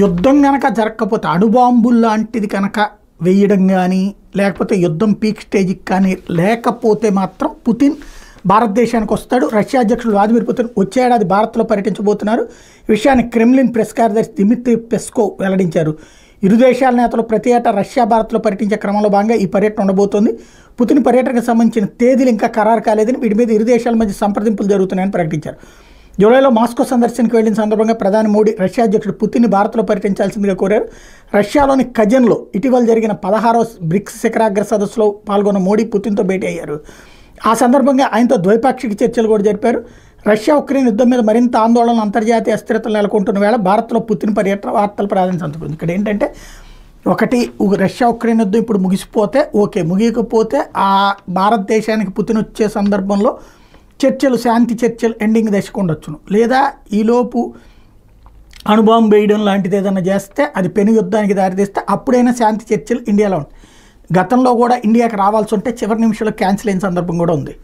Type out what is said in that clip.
యుద్ధం కనుక జరగకపోతే అణుబాంబులు లాంటిది కనుక వేయడం కానీ లేకపోతే యుద్ధం పీక్ స్టేజ్కి కానీ లేకపోతే మాత్రం పుతిన్ భారతదేశానికి వస్తాడు. రష్యా అధ్యక్షుడు వ్లాదిమిర్ పుతిన్ వచ్చే ఏడాది భారత్లో పర్యటించబోతున్నారు. ఈ విషయాన్ని క్రెమ్లిన్ ప్రెస్ కార్యదర్శి దిమిత్రీ పెస్కోవ్ వెల్లడించారు. ఇరు దేశాల నేతలు ప్రతి ఏటా రష్యా భారత్లో పర్యటించే క్రమంలో భాగంగా ఈ పర్యటన ఉండబోతోంది. పుతిన్ పర్యటనకు సంబంధించిన తేదీలు ఇంకా ఖరారు కాలేదని, వీటి మీద ఇరు దేశాల మధ్య సంప్రదింపులు జరుగుతున్నాయని ప్రకటించారు. జూలైలో మాస్కో సందర్శనకు వెళ్లిన సందర్భంగా ప్రధాని మోడీ రష్యా అధ్యక్షుడు పుతిన్ని భారత్లో పర్యటించాల్సిందిగా కోరారు. రష్యాలోని కజన్లో ఇటీవల జరిగిన 16వ బ్రిక్స్ శిఖరాగ్ర సదస్సులో పాల్గొన్న మోడీ పుతిన్తో భేటీ అయ్యారు. ఆ సందర్భంగా ఆయనతో ద్వైపాక్షిక చర్చలు కూడా జరిపారు. రష్యా ఉక్రెయిన్ యుద్ధం మీద మరింత ఆందోళన, అంతర్జాతీయ అస్థిరతలు నెలకొంటున్న వేళ భారత్లో పుతిన్ పర్యటన వార్తల ప్రాధాన్యత అందుకుంది. ఇక్కడ ఏంటంటే ఒకటి, రష్యా ఉక్రెయిన్ యుద్ధం ఇప్పుడు ముగిసిపోతే ఓకే, ముగియకపోతే ఆ భారతదేశానికి పుతిన్ వచ్చే సందర్భంలో చర్చలు, శాంతి చర్చలు ఎండింగ్ దశకు ఉండొచ్చును. లేదా ఈలోపు అణుబాంబు వేయడం లాంటిది ఏదైనా చేస్తే అది పెను యుద్ధానికి దారితీస్తే అప్పుడైనా శాంతి చర్చలు ఇండియాలో ఉంటాయి. గతంలో కూడా ఇండియాకి రావాల్సి ఉంటే చివరి నిమిషంలో క్యాన్సిల్ అయిన సందర్భం కూడా ఉంది.